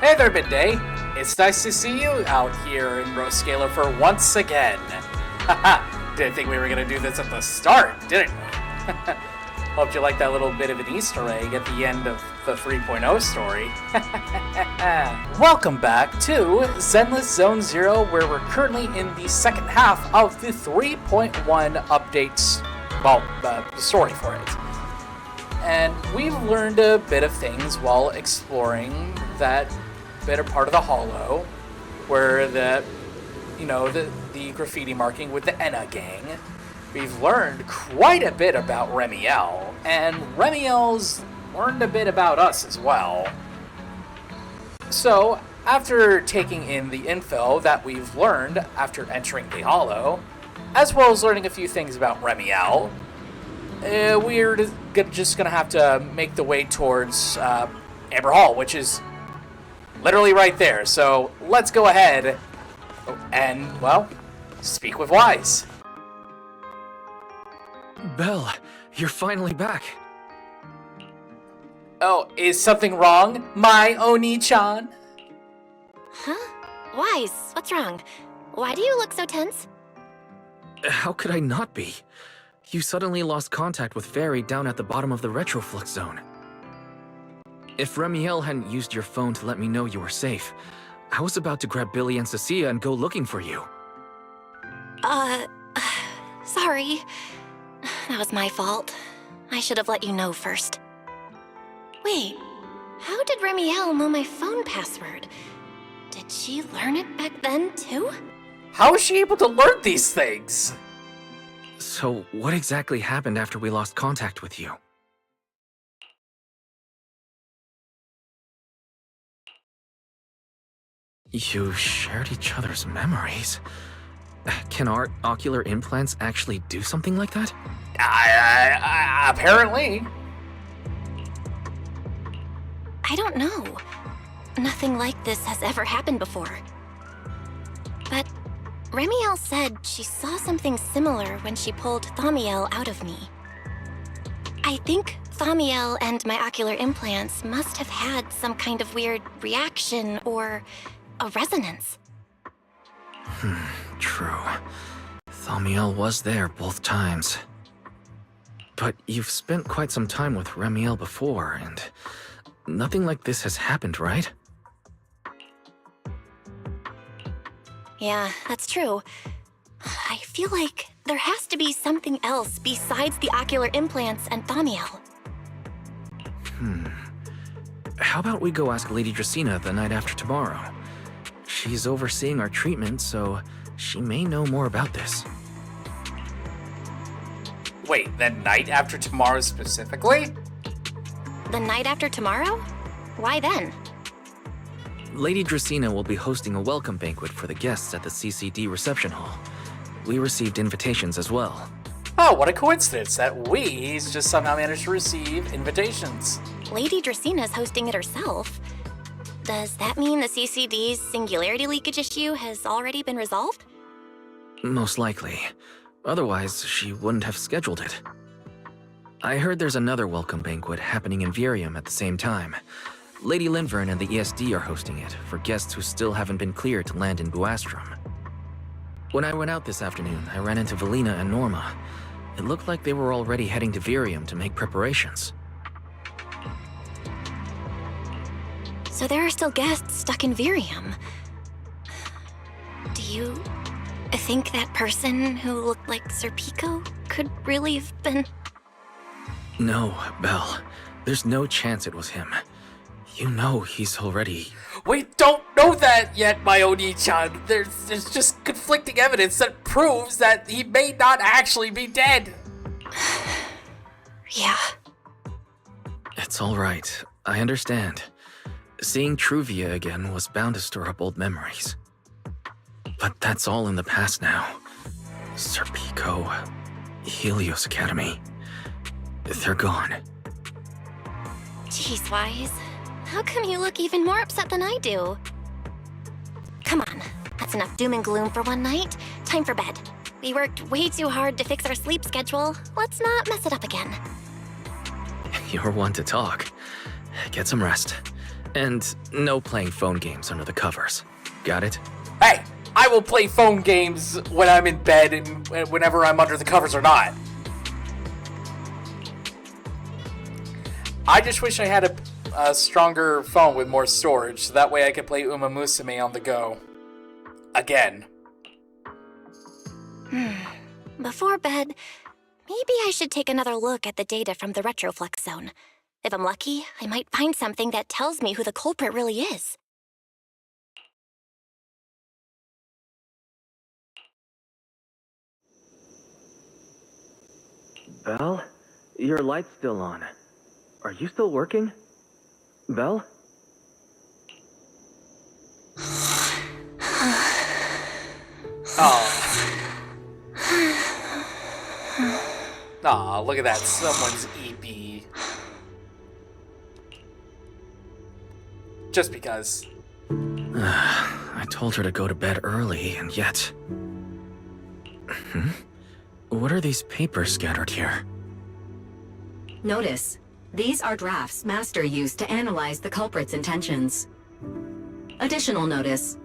Hey there, Midday. It's nice to see you out here in Rose Scalar for once again. Haha, didn't think we were gonna do this at the start, didn't we? Hope you like that little bit of an Easter egg at the end of the 3.0 story. Welcome back to Zenless Zone Zero, where we're currently in the second half of the 3.1 updates, well, the story for it. And we've learned a bit of things while exploring that bit of part of the Hollow, where the graffiti marking with the Enna gang. We've learned quite a bit about Remiel, and Remiel's learned a bit about us as well. So, after taking in the info that we've learned after entering the Hollow, as well as learning a few things about Remiel, we're just gonna have to make the way towards Amber Hall, which is literally right there. So let's go ahead and, well, speak with Wise. Belle, you're finally back. Oh, is something wrong, my Oni-chan? Huh? Wise, what's wrong? Why do you look so tense? How could I not be? You suddenly lost contact with Fairy down at the bottom of the Retroflux zone. If Remiel hadn't used your phone to let me know you were safe, I was about to grab Billy and Cecilia and go looking for you. Sorry. That was my fault. I should have let you know first. Wait, how did Remiel know my phone password? Did she learn it back then, too? How is she able to learn these things? So, what exactly happened after we lost contact with you? You shared each other's memories. Can our ocular implants actually do something like that? Apparently. I don't know. Nothing like this has ever happened before. But Remiel said she saw something similar when she pulled Thaumiel out of me. I think Thaumiel and my ocular implants must have had some kind of weird reaction or a resonance. True. Thaumiel was there both times. But you've spent quite some time with Remiel before, and nothing like this has happened, right? Yeah, that's true. I feel like there has to be something else besides the ocular implants and Thaumiel. How about we go ask Lady Dracena the night after tomorrow? She's overseeing our treatment, so she may know more about this. Wait, the night after tomorrow specifically? The night after tomorrow? Why then? Lady Dracena will be hosting a welcome banquet for the guests at the CCD reception hall. We received invitations as well. Oh, what a coincidence that we just somehow managed to receive invitations. Lady Dracena's hosting it herself. Does that mean the CCD's singularity leakage issue has already been resolved? Most likely. Otherwise, she wouldn't have scheduled it. I heard there's another welcome banquet happening in Virium at the same time. Lady Linvern and the ESD are hosting it for guests who still haven't been cleared to land in Buastrom. When I went out this afternoon, I ran into Valina and Norma. It looked like they were already heading to Virium to make preparations. So there are still guests stuck in Virium. Do you think that person who looked like Sir Pico could really have been... No, Belle. There's no chance it was him. You know he's already... We don't know that yet, my Oni-chan. There's just conflicting evidence that proves that he may not actually be dead. Yeah. It's all right. I understand. Seeing Truvia again was bound to stir up old memories. But that's all in the past now. Sir Pico, Helios Academy, they're gone. Jeez, Wise. How come you look even more upset than I do? Come on, that's enough doom and gloom for one night. Time for bed. We worked way too hard to fix our sleep schedule. Let's not mess it up again. You're one to talk. Get some rest. And no playing phone games under the covers. Got it? Hey, I will play phone games when I'm in bed and whenever I'm under the covers or not. I just wish I had a stronger phone with more storage, so that way I could play Uma Musume on the go. Again. Before bed, maybe I should take another look at the data from the Retroflex zone. If I'm lucky, I might find something that tells me who the culprit really is. Belle? Your light's still on. Are you still working? Belle? Aw, look at that. Someone's EP. Just because. I told her to go to bed early, and yet... What are these papers scattered here? Notice, these are drafts Master used to analyze the culprit's intentions. Additional notice,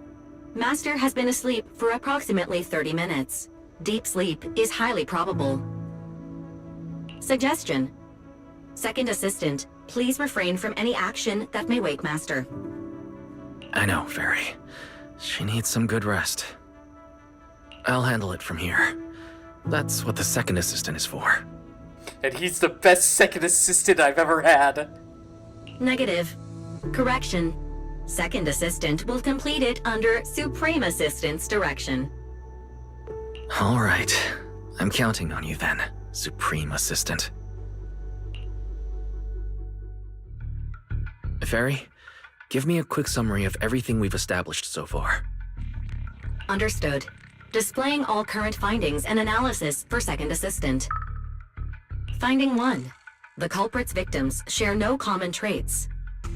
Master has been asleep for approximately 30 minutes. Deep sleep is highly probable. Suggestion. Second Assistant, please refrain from any action that may wake Master. I know, Fairy. She needs some good rest. I'll handle it from here. That's what the second assistant is for. And he's the best second assistant I've ever had. Negative. Correction. Second Assistant will complete it under Supreme Assistant's direction. All right. I'm counting on you then, Supreme Assistant. Fairy, give me a quick summary of everything we've established so far. Understood. Displaying all current findings and analysis for Second Assistant. Finding 1. The culprit's victims share no common traits.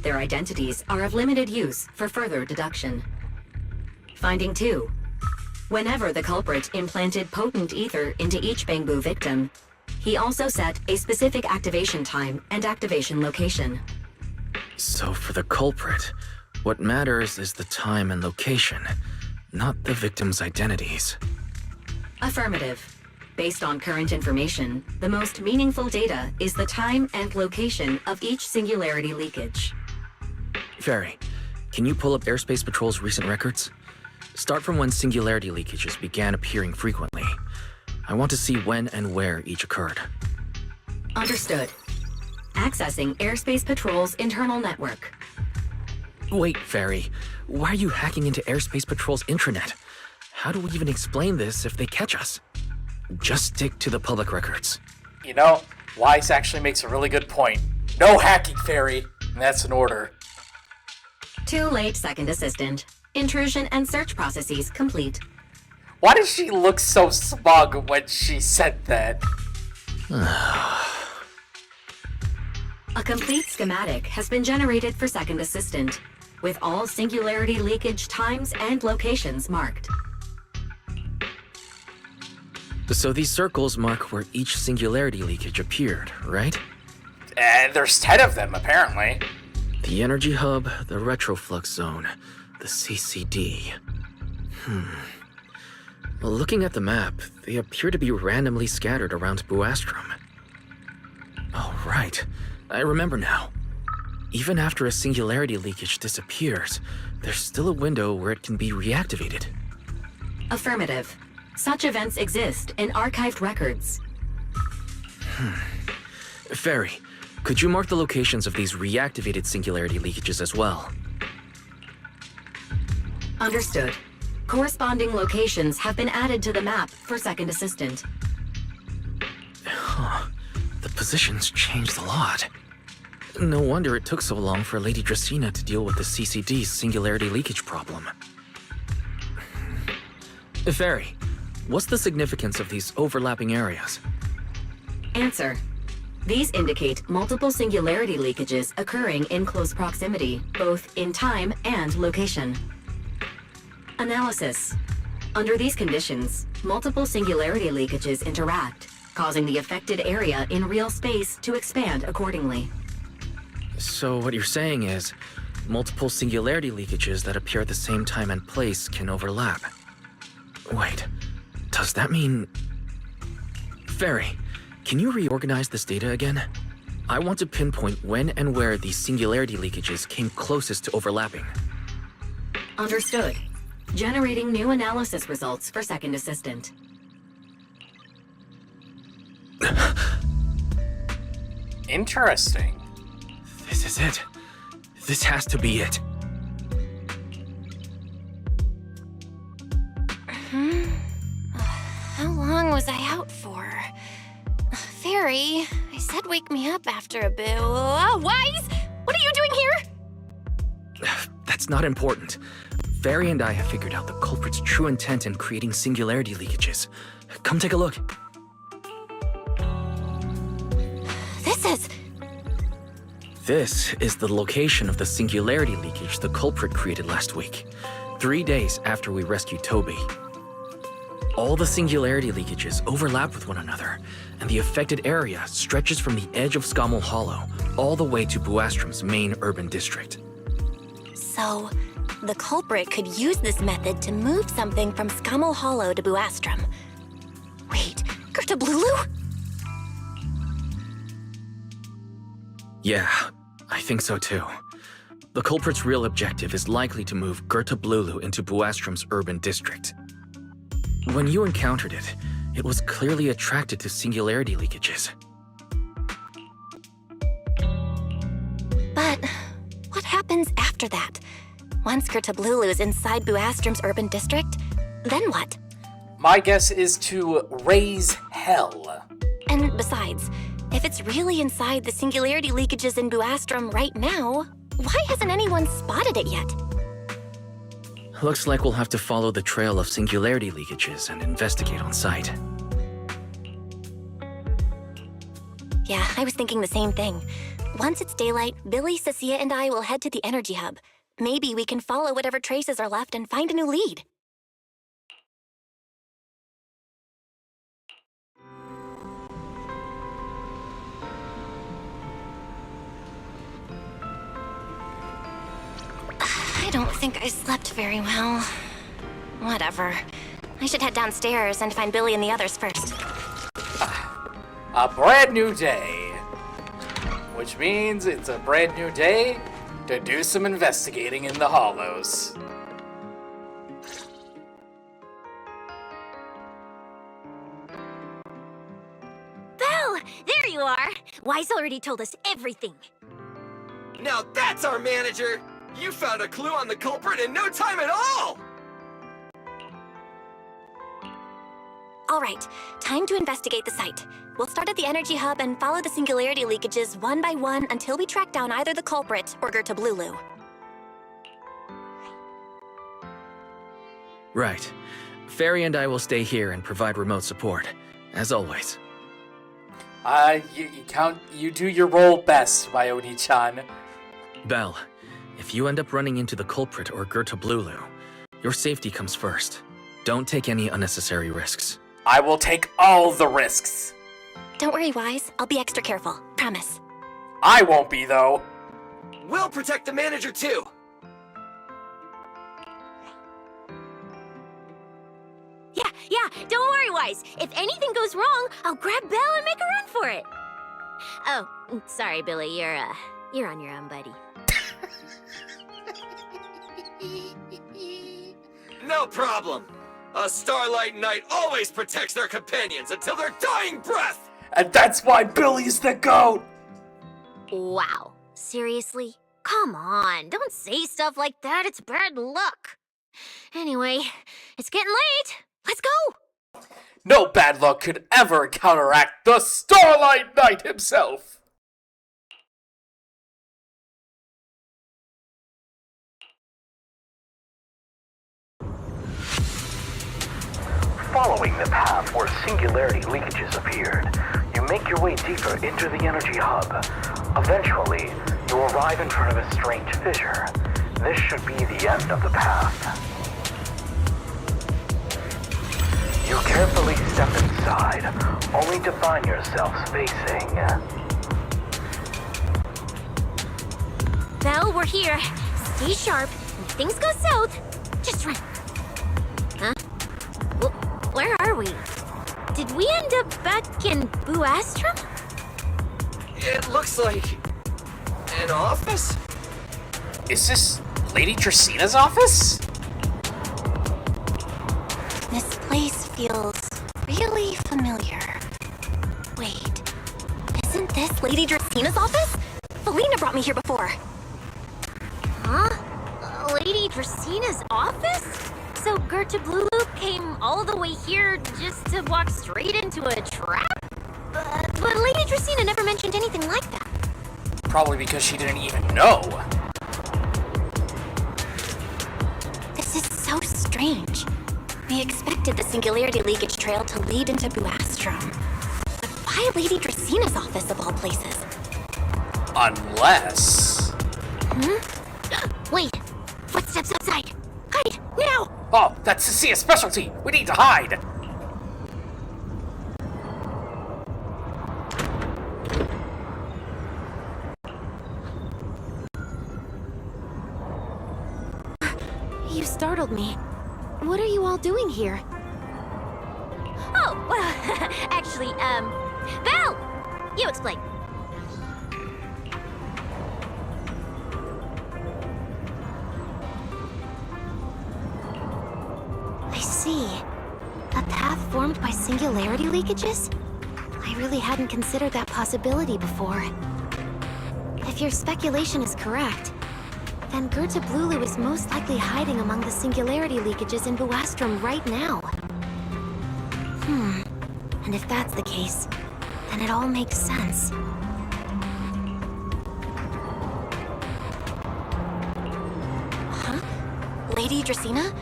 Their identities are of limited use for further deduction. Finding 2. Whenever the culprit implanted potent ether into each Bangbu victim, he also set a specific activation time and activation location. So for the culprit, what matters is the time and location, not the victims' identities. Affirmative. Based on current information, the most meaningful data is the time and location of each singularity leakage. Fairy, can you pull up Airspace Patrol's recent records? Start from when singularity leakages began appearing frequently. I want to see when and where each occurred. Understood. Accessing Airspace Patrol's internal network. Wait, Fairy. Why are you hacking into Airspace Patrol's intranet? How do we even explain this if they catch us? Just stick to the public records. You know, Weiss actually makes a really good point. No hacking, Fairy. And that's an order. Too late, Second Assistant. Intrusion and search processes complete. Why does she look so smug when she said that? A complete schematic has been generated for Second Assistant, with all singularity leakage times and locations marked. So these circles mark where each singularity leakage appeared, right? And there's 10 of them, apparently. The energy hub, the retroflux zone, the CCD. Well, looking at the map, they appear to be randomly scattered around Buastrom. Oh, right. I remember now. Even after a singularity leakage disappears, there's still a window where it can be reactivated. Affirmative. Such events exist in archived records. Fairy, could you mark the locations of these reactivated singularity leakages as well? Understood. Corresponding locations have been added to the map for Second Assistant. The positions changed a lot. No wonder it took so long for Lady Dracena to deal with the CCD's singularity leakage problem. Fairy, what's the significance of these overlapping areas? Answer. These indicate multiple singularity leakages occurring in close proximity, both in time and location. Analysis. Under these conditions, multiple singularity leakages interact, causing the affected area in real space to expand accordingly. So what you're saying is, multiple singularity leakages that appear at the same time and place can overlap. Wait, does that mean... Fairy, can you reorganize this data again? I want to pinpoint when and where these singularity leakages came closest to overlapping. Understood. Generating new analysis results for second assistant. Interesting. This is it. This has to be it. How long was I out for? Fairy, I said wake me up after a bit. Wise! What are you doing here? That's not important. Fairy and I have figured out the culprit's true intent in creating singularity leakages. Come take a look. This is the location of the singularity leakage the culprit created last week, 3 days after we rescued Toby. All the singularity leakages overlap with one another, and the affected area stretches from the edge of Scommel Hollow all the way to Buastrom's main urban district. So, the culprit could use this method to move something from Scommel Hollow to Buastrom. Wait, Gertablulu? Yeah, I think so too. The culprit's real objective is likely to move Gertablulu into Buastrom's urban district. When you encountered it, it was clearly attracted to singularity leakages. But what happens after that? Once Gertablulu is inside Buastrom's urban district, then what? My guess is to raise hell. And besides, if it's really inside the singularity leakages in Buastrom right now, why hasn't anyone spotted it yet? Looks like we'll have to follow the trail of singularity leakages and investigate on site. Yeah, I was thinking the same thing. Once it's daylight, Billy, Cecilia, and I will head to the energy hub. Maybe we can follow whatever traces are left and find a new lead. I don't think I slept very well. Whatever. I should head downstairs and find Billy and the others first. A brand new day. Which means it's a brand new day to do some investigating in the hollows. Belle! There you are! Wise already told us everything. Now that's our manager! You found a clue on the culprit in no time at all! All right, time to investigate the site. We'll start at the energy hub and follow the singularity leakages one by one until we track down either the culprit or Gertablulu. Right. Fairy and I will stay here and provide remote support, as always. You do your role best, my Oni-chan. Belle, if you end up running into the culprit or Gertablulu, your safety comes first. Don't take any unnecessary risks. I will take all the risks. Don't worry, Wise. I'll be extra careful. Promise. I won't be, though. We'll protect the manager too! Yeah, don't worry, Wise. If anything goes wrong, I'll grab Belle and make a run for it. Oh, sorry, Billy. You're on your own, buddy. No problem! A Starlight Knight always protects their companions until their dying breath! And that's why Billy's the GOAT! Wow. Seriously? Come on, don't say stuff like that. It's bad luck. Anyway, it's getting late. Let's go! No bad luck could ever counteract the Starlight Knight himself! Following the path where singularity leakages appeared, you make your way deeper into the energy hub. Eventually, you arrive in front of a strange fissure. This should be the end of the path. You carefully step inside, only to find yourselves facing... Belle, we're here. Stay sharp, and if things go south, just run. Huh? Where are we? Did we end up back in Buastrum? It looks like an office? Is this Lady Dracina's office? This place feels really familiar. Wait, isn't this Lady Dracina's office? Felina brought me here before. Huh? Lady Dracina's office? So Gerta Blue Loop came all the way here just to walk straight into a trap? But Lady Dracina never mentioned anything like that. Probably because she didn't even know. This is so strange. We expected the Singularity Leakage Trail to lead into Buastrum. But why Lady Dracina's office of all places? Unless... Wait! Footsteps outside! Hide! Now! Oh, that's Cecia's specialty! We need to hide! You startled me. What are you all doing here? Oh, well, actually, Belle! You explain. I see. A path formed by singularity leakages? I really hadn't considered that possibility before. If your speculation is correct, then Gerta Blulu is most likely hiding among the singularity leakages in Buastrum right now. And if that's the case, then it all makes sense. Huh? Lady Dracina?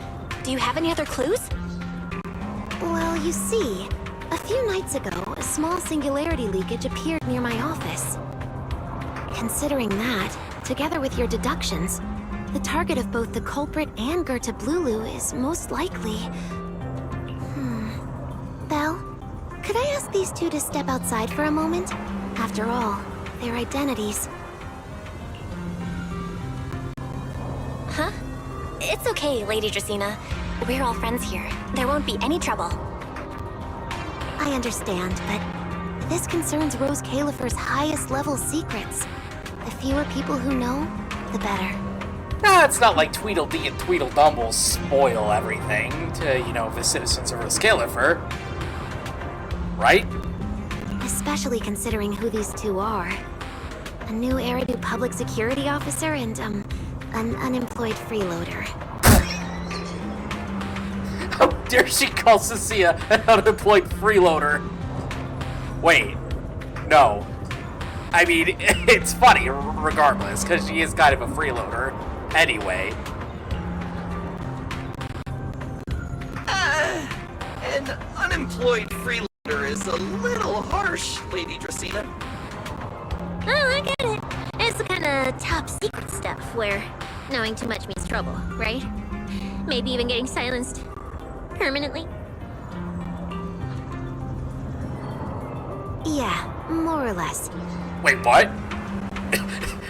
Do you have any other clues? Well, you see, a few nights ago, a small singularity leakage appeared near my office. Considering that, together with your deductions, the target of both the culprit and Gerta Blulu is most likely... Belle, could I ask these two to step outside for a moment? After all, their identities... Huh? It's okay, Lady Dracina. We're all friends here. There won't be any trouble. I understand, but this concerns Rose Califer's highest level secrets. The fewer people who know, the better. It's not like Tweedledee and Tweedledum will spoil everything to, the citizens of Scalifer. Right? Especially considering who these two are. A new Eridu public security officer and, an unemployed freeloader. How dare she call Cecilia an unemployed freeloader? Wait. No. I mean, it's funny regardless, because she is kind of a freeloader. Anyway. An unemployed freeloader is a little harsh, Lady Dracina. Oh, I get it. It's the kind of top secret stuff where knowing too much means trouble, right? Maybe even getting silenced permanently. Yeah, more or less. Wait, what?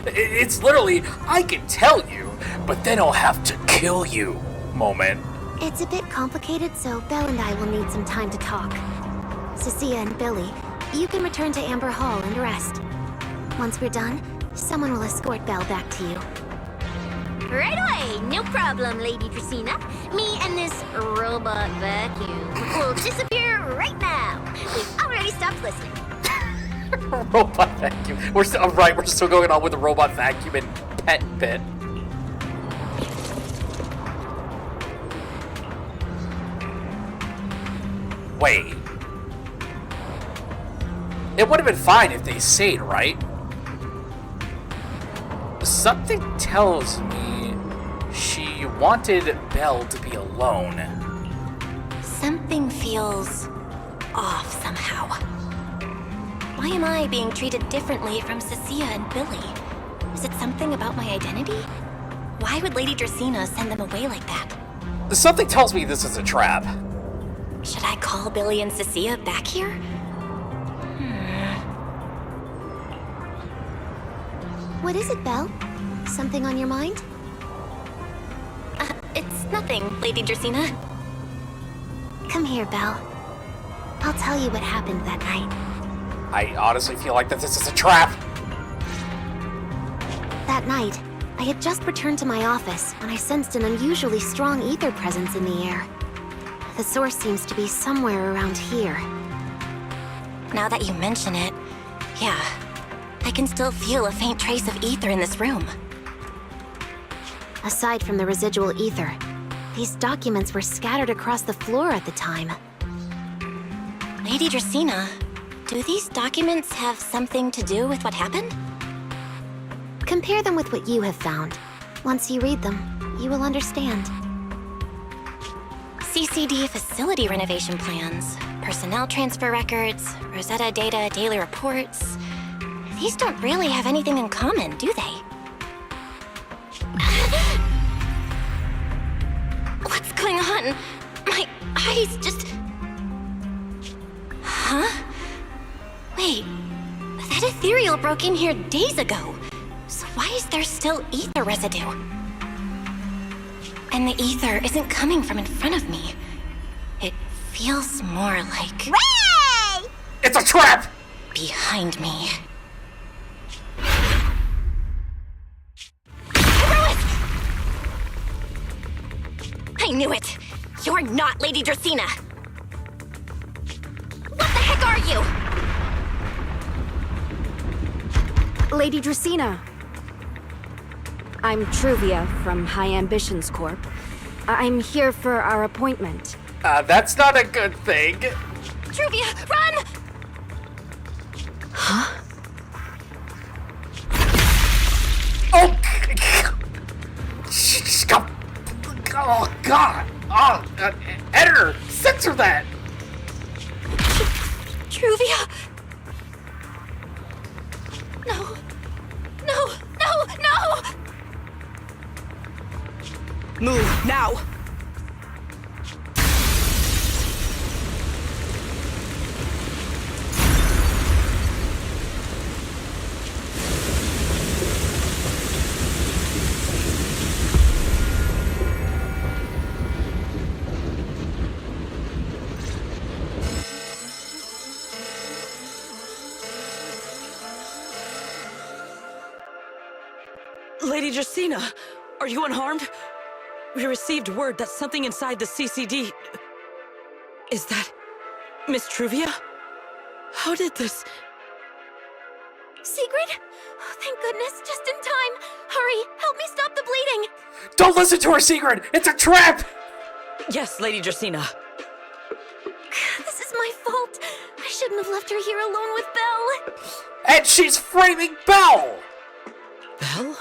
It's literally, I can tell you, but then I'll have to kill you moment. It's a bit complicated, so Belle and I will need some time to talk. Cecilia and Billy, you can return to Amber Hall and rest. Once we're done, someone will escort Belle back to you. Right away, no problem, Lady Dracina. Me and this robot vacuum will disappear right now. We've already stopped listening. Robot vacuum. We're still going on with the robot vacuum and pet pit. Wait. It would have been fine if they stayed, right? Something tells me she wanted Belle to be alone. Something feels off somehow. Why am I being treated differently from Cecilia and Billy? Is it something about my identity? Why would Lady Dracina send them away like that? Something tells me this is a trap. Should I call Billy and Cecilia back here? What is it, Belle? Something on your mind? Nothing, Lady Dracaena. Come here, Belle. I'll tell you what happened that night. I honestly feel like that this is a trap. That night, I had just returned to my office when I sensed an unusually strong ether presence in the air. The source seems to be somewhere around here. Now that you mention it, yeah, I can still feel a faint trace of ether in this room. Aside from the residual ether, these documents were scattered across the floor at the time. Lady Dracaena, do these documents have something to do with what happened? Compare them with what you have found. Once you read them, you will understand. CCD facility renovation plans, personnel transfer records, Rosetta data, daily reports. These don't really have anything in common, do they? What's going on? My eyes just... Huh? Wait, that ethereal broke in here days ago. So why is there still ether residue? And the ether isn't coming from in front of me. It feels more like... Ray! It's a trap! Behind me. I knew it! You're not Lady Dracaena! What the heck are you? Lady Dracaena. I'm Truvia from High Ambitions Corp. I'm here for our appointment. That's not a good thing. Truvia, run! Oh! Stop! Oh, God! Oh, editor, censor that! Truvia! No. No, no, no! Move, now! Lady Dracaena, are you unharmed? We received word that something inside the CCD... Is that... Miss Truvia? How did this... Sigrid? Oh, thank goodness, just in time! Hurry, help me stop the bleeding! Don't listen to her, Sigrid! It's a trap! Yes, Lady Dracaena. This is my fault. I shouldn't have left her here alone with Belle. And she's framing Belle! Belle?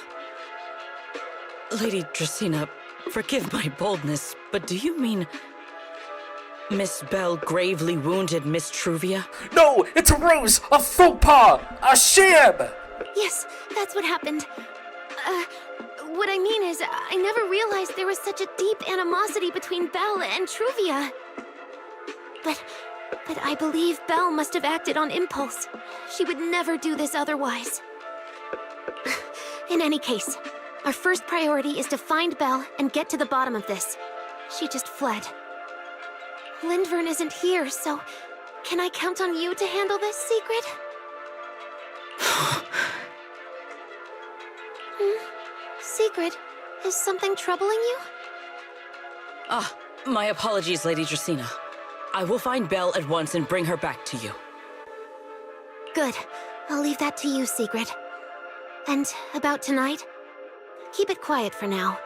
Lady Dracaena, forgive my boldness, but do you mean... Miss Belle gravely wounded Miss Truvia? No, it's a ruse! A faux pas! A sham! Yes, that's what happened. What I mean is, I never realized there was such a deep animosity between Belle and Truvia. But I believe Belle must have acted on impulse. She would never do this otherwise. In any case, our first priority is to find Belle and get to the bottom of this. She just fled. Lindvern isn't here, so can I count on you to handle this, Sigrid? Sigrid, is something troubling you? My apologies, Lady Dracaena. I will find Belle at once and bring her back to you. Good. I'll leave that to you, Sigrid. And about tonight? Keep it quiet for now.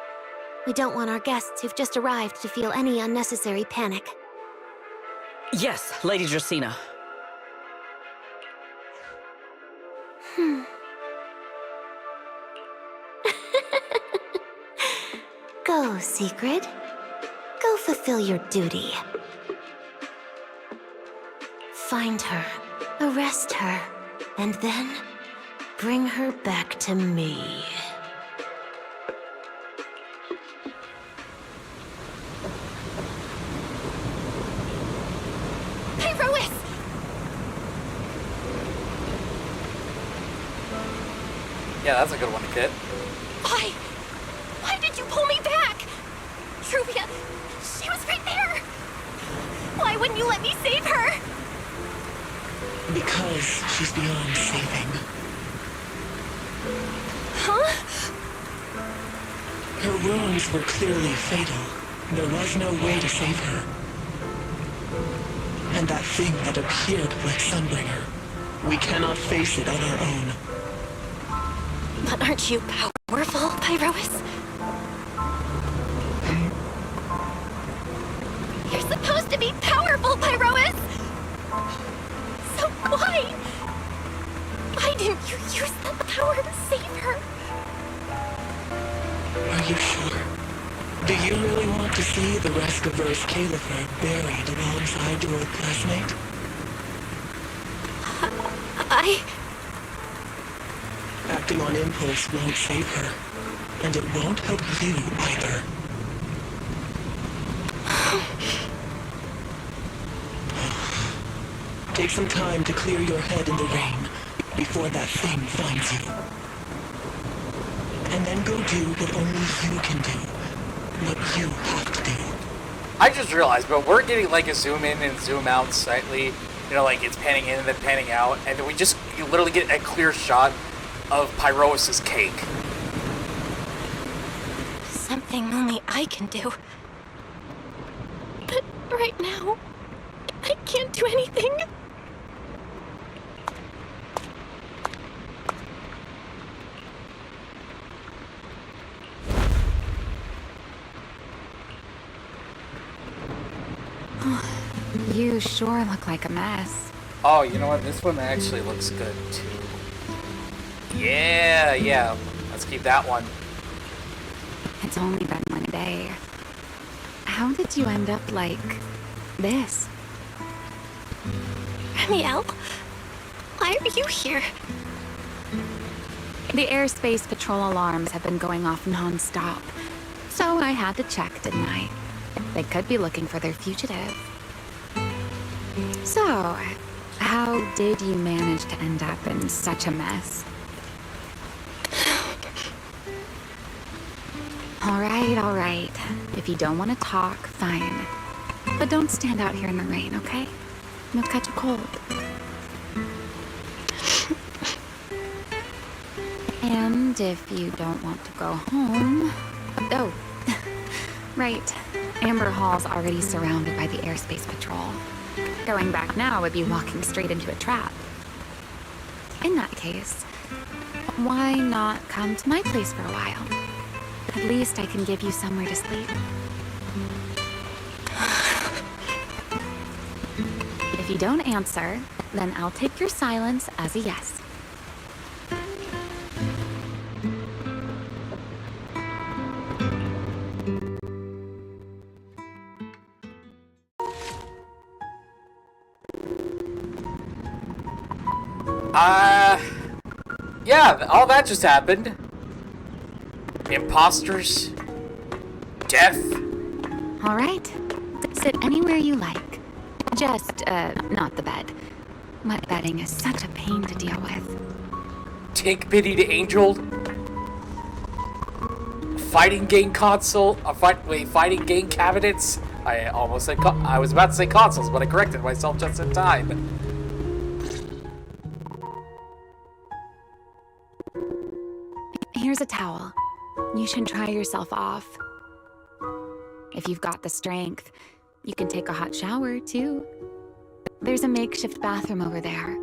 We don't want our guests who've just arrived to feel any unnecessary panic. Yes, Lady Dracaena. Go, Sigrid. Go fulfill your duty. Find her, arrest her, and then bring her back to me. Yeah, that's a good one to get. Why? Why did you pull me back? Truvia! She was right there! Why wouldn't you let me save her? Because she's beyond saving. Huh? Her wounds were clearly fatal. There was no way to save her. And that thing that appeared like Sunbringer, we cannot face it on our own. But aren't you powerful, Pyrois? You're supposed to be powerful, Pyrois! So why? Why didn't you use that power to save her? Are you sure? Do you really want to see the rest of Earth's Caliphate buried alongside your old classmate? Acting on impulse won't save her, and it won't help you either. Take some time to clear your head in the rain before that thing finds you. And then go do what only you can do. What you have to do. I just realized, but we're getting like a zoom in and zoom out slightly. You know, like it's panning in and then panning out, and then you literally get a clear shot of Pyrois' cake. Something only I can do. But right now, I can't do anything. You sure look like a mess. Oh, you know what? This one actually looks good too. Yeah. Let's keep that one. It's only been one day. How did you end up like this? Remiel, why are you here? The airspace patrol alarms have been going off non-stop. So I had to check, didn't I? They could be looking for their fugitive. So, how did you manage to end up in such a mess? All right. If you don't want to talk, fine. But don't stand out here in the rain, okay? You'll catch a cold. And if you don't want to go home... Oh, right. Amber Hall's already surrounded by the airspace patrol. Going back now would be walking straight into a trap. In that case, why not come to my place for a while? At least I can give you somewhere to sleep. If you don't answer, then I'll take your silence as a yes. Yeah, all that just happened. Imposters. Death. All right. Sit anywhere you like. Just, not the bed. Wet bedding is such a pain to deal with. Take pity to Angel. Fighting game console. Fighting game cabinets. I almost said. I was about to say consoles, but I corrected myself just in time. Here's a towel. You should dry yourself off. If you've got the strength, you can take a hot shower, too. There's a makeshift bathroom over there.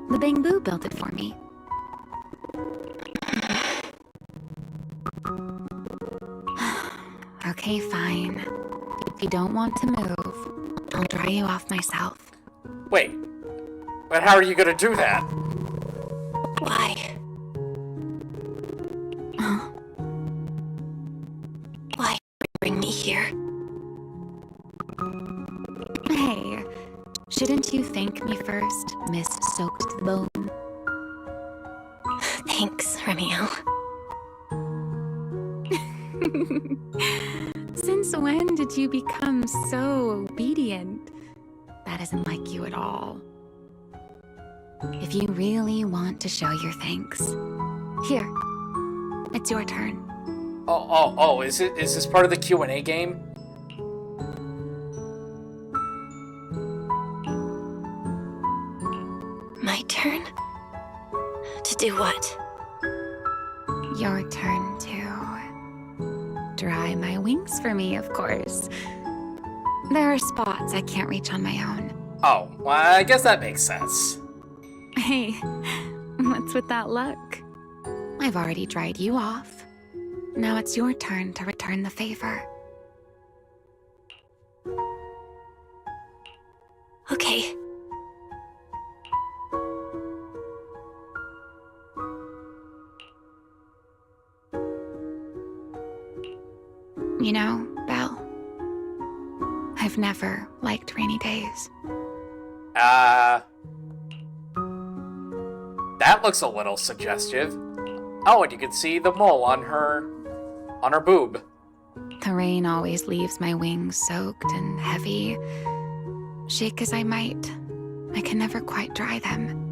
The Bang Boo built it for me. Okay, fine. If you don't want to move, I'll dry you off myself. Wait. But how are you gonna do that? Why? Why bring me here? Hey, shouldn't you thank me first, Miss Soaked to the Bone? Thanks, Remiel. Since when did you become so obedient? That isn't like you at all. If you really want to show your thanks, here, it's your turn. Is this part of the Q&A game? My turn? To do what? Your turn to dry my wings for me, of course. There are spots I can't reach on my own. Oh, well, I guess that makes sense. Hey, what's with that look? I've already dried you off. Now it's your turn to return the favor. Okay. You know, Belle, I've never liked rainy days. That looks a little suggestive. Oh, and you can see the mole on her boob. The rain always leaves my wings soaked and heavy. Shake as I might, I can never quite dry them.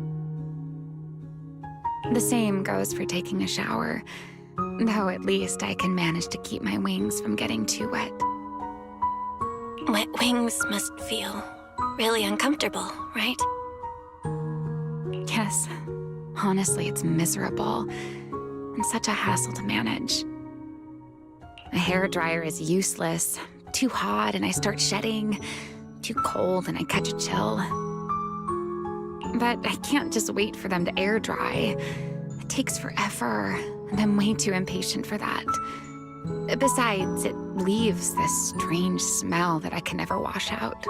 The same goes for taking a shower, though at least I can manage to keep my wings from getting too wet. Wet wings must feel really uncomfortable, right? Yes, honestly, it's miserable and such a hassle to manage. A hairdryer is useless. Too hot and I start shedding. Too cold and I catch a chill. But I can't just wait for them to air dry. It takes forever, and I'm way too impatient for that. Besides, it leaves this strange smell that I can never wash out.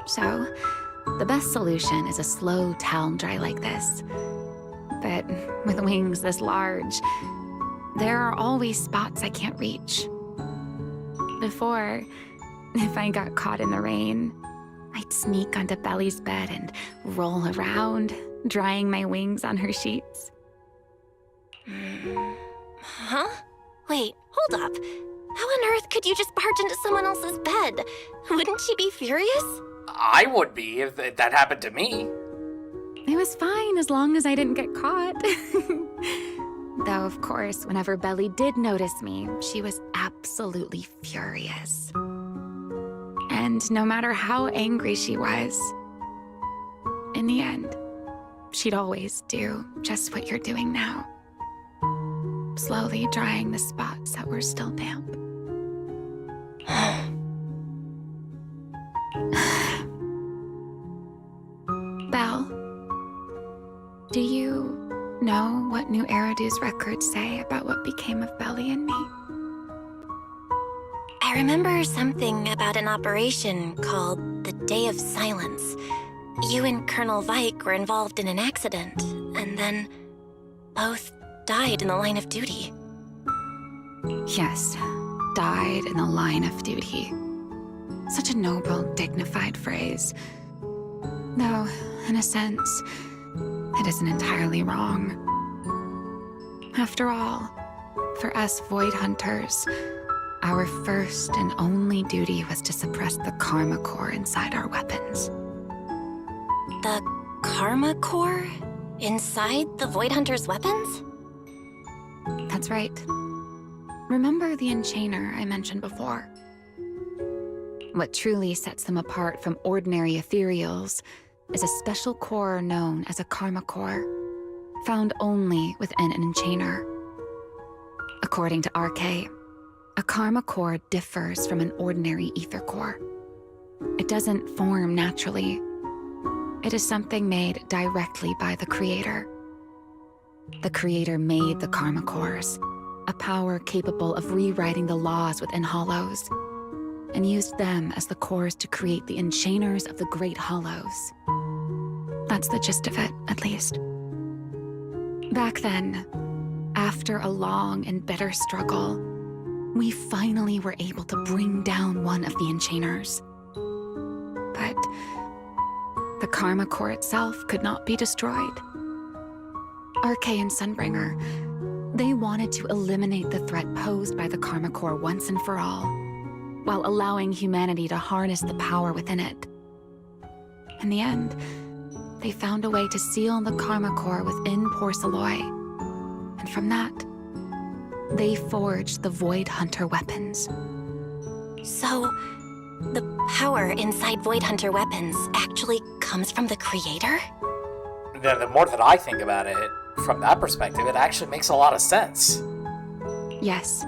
So, the best solution is a slow towel dry like this. But with wings this large, there are always spots I can't reach. Before, if I got caught in the rain, I'd sneak onto Belly's bed and roll around, drying my wings on her sheets. Huh? Wait, hold up. How on earth could you just barge into someone else's bed? Wouldn't she be furious? I would be if that happened to me. It was fine as long as I didn't get caught. Though, of course, whenever Belly did notice me, she was absolutely furious. And no matter how angry she was, in the end, she'd always do just what you're doing now. Slowly drying the spots that were still damp. Belle, do you know what New Eridu's records say about what became of Belly and me? I remember something about an operation called the Day of Silence. You and Colonel Vike were involved in an accident, and then both died in the line of duty. Yes, died in the line of duty. Such a noble, dignified phrase. Though, in a sense, it isn't entirely wrong. After all, for us Void Hunters, our first and only duty was to suppress the Karma Core inside our weapons. The Karma Core? Inside the Void Hunter's weapons? That's right. Remember the Enchainer I mentioned before? What truly sets them apart from ordinary ethereals is a special core known as a Karma Core, found only within an Enchainer. According to RK, a Karma Core differs from an ordinary ether core. It doesn't form naturally. It is something made directly by the Creator. The Creator made the Karma Cores, a power capable of rewriting the laws within Hollows, and used them as the cores to create the Enchainers of the Great Hollows. That's the gist of it, at least. Back then, after a long and bitter struggle, we finally were able to bring down one of the Enchainers. But the Karma Core itself could not be destroyed. RK and Sunbringer, they wanted to eliminate the threat posed by the Karma Core once and for all, while allowing humanity to harness the power within it. In the end, they found a way to seal the Karma Core within Porcelloy, and from that, they forged the Void Hunter weapons. So, the power inside Void Hunter weapons actually comes from the Creator? the more that I think about it from that perspective, it actually makes a lot of sense. Yes,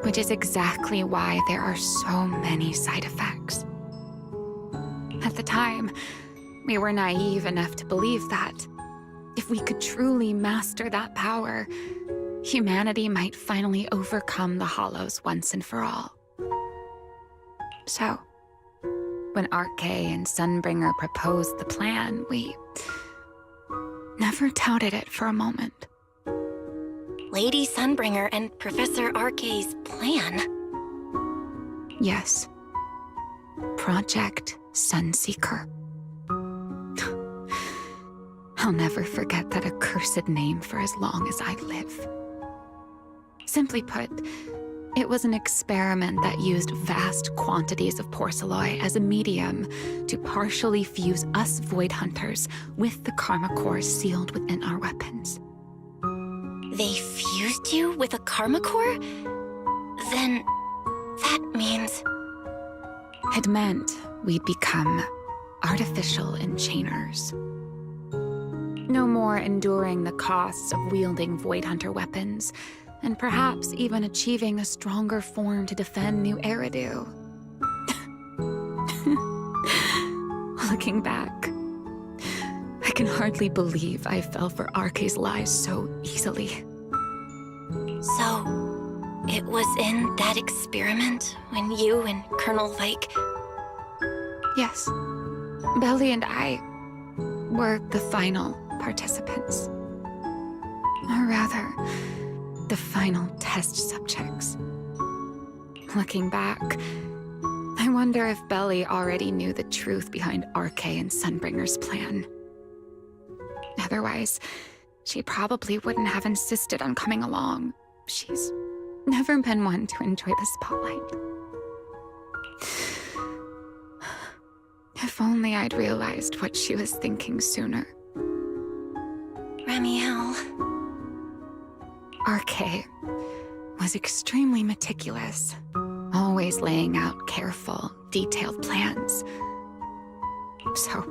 which is exactly why there are so many side effects. At the time, we were naive enough to believe that if we could truly master that power, humanity might finally overcome the Hollows once and for all. So, when Arche and Sunbringer proposed the plan, we never doubted it for a moment. Lady Sunbringer and Professor Arche's plan? Yes. Project Sunseeker. I'll never forget that accursed name for as long as I live. Simply put, it was an experiment that used vast quantities of porcelloi as a medium to partially fuse us Void Hunters with the Karma Core sealed within our weapons. They fused you with a Karma Core? Then that means... It meant we'd become artificial enchainers. No more enduring the costs of wielding Void Hunter weapons, and perhaps even achieving a stronger form to defend New Eridu. Looking back, I can hardly believe I fell for Arche's lies so easily. So, it was in that experiment when you and Colonel Vike... Yes, Belly and I were the final participants. Or rather, the final test subjects. Looking back, I wonder if Belly already knew the truth behind Arche and Sunbringer's plan. Otherwise, she probably wouldn't have insisted on coming along. She's never been one to enjoy the spotlight. If only I'd realized what she was thinking sooner. Remiel... Arche was extremely meticulous, always laying out careful, detailed plans. So,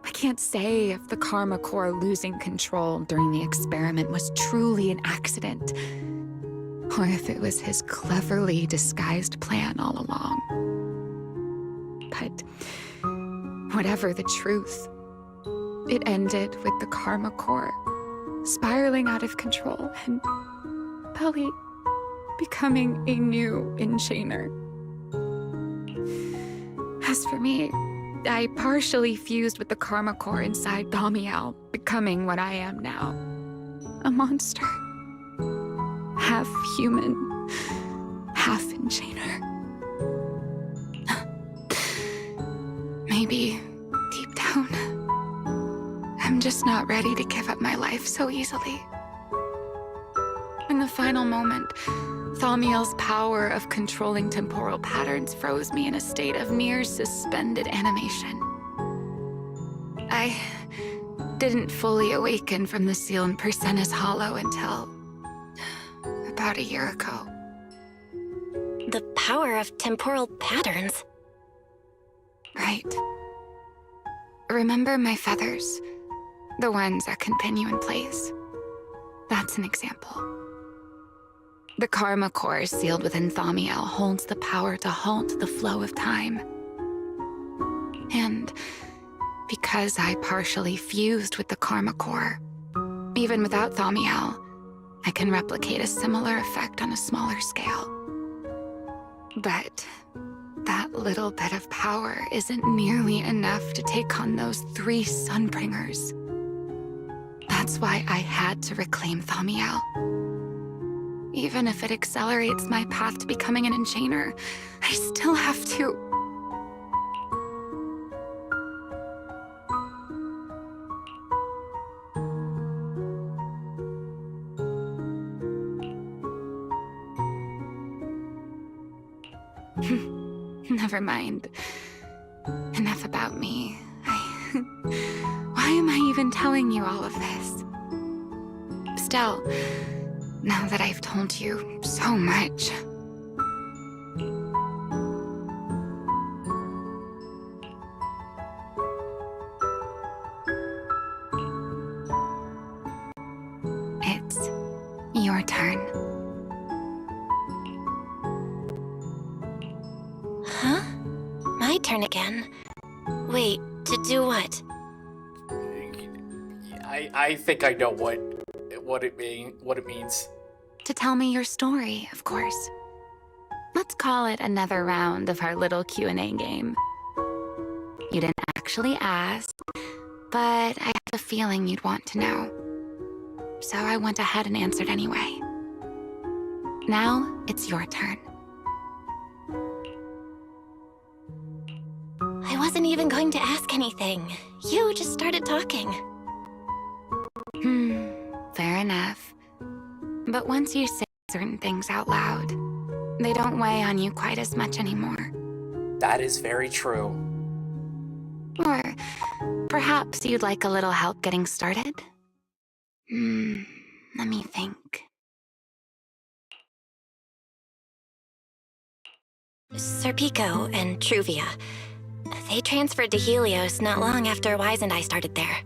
I can't say if the Karma Core losing control during the experiment was truly an accident, or if it was his cleverly disguised plan all along. But whatever the truth, it ended with the Karma Core spiraling out of control and Belly becoming a new enchainer. As for me, I partially fused with the Karma Core inside Thaumiel, becoming what I am now. A monster. Half human, half enchainer. Maybe, deep down, I'm just not ready to give up my life so easily. In the final moment, Thaumiel's power of controlling temporal patterns froze me in a state of near suspended animation. I didn't fully awaken from the seal in Persena's Hollow until about a year ago. The power of temporal patterns? Right. Remember my feathers? The ones that can pin you in place. That's an example. The Karma Core sealed within Thaumiel holds the power to halt the flow of time. And because I partially fused with the Karma Core, even without Thaumiel, I can replicate a similar effect on a smaller scale. But that little bit of power isn't nearly enough to take on those 3 Sunbringers. That's why I had to reclaim Thaumiel. Even if it accelerates my path to becoming an enchainer, I still have to... Never mind. Enough about me. Why am I even telling you all of this? Still, now that I've told you so much... Huh? My turn again. Wait, to do what? I think I know what it means. To tell me your story, of course. Let's call it another round of our little Q&A game. You didn't actually ask, but I had a feeling you'd want to know. So I went ahead and answered anyway. Now, it's your turn. I wasn't even going to ask anything. You just started talking. Fair enough. But once you say certain things out loud, they don't weigh on you quite as much anymore. That is very true. Or perhaps you'd like a little help getting started? Let me think. Serpico and Truvia. They transferred to Helios not long after Wise and I started there.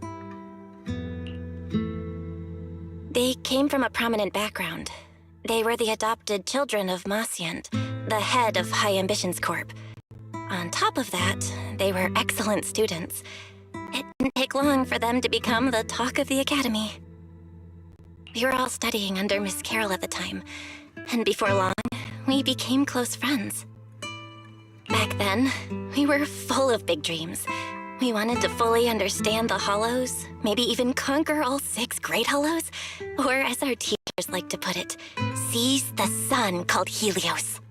They came from a prominent background. They were the adopted children of Masyant, the head of High Ambitions Corp. On top of that, they were excellent students. It didn't take long for them to become the talk of the academy. We were all studying under Miss Carroll at the time, and before long, we became close friends. Back then, we were full of big dreams. We wanted to fully understand the Hollows, maybe even conquer all 6 Great Hollows, or as our teachers like to put it, seize the sun called Helios.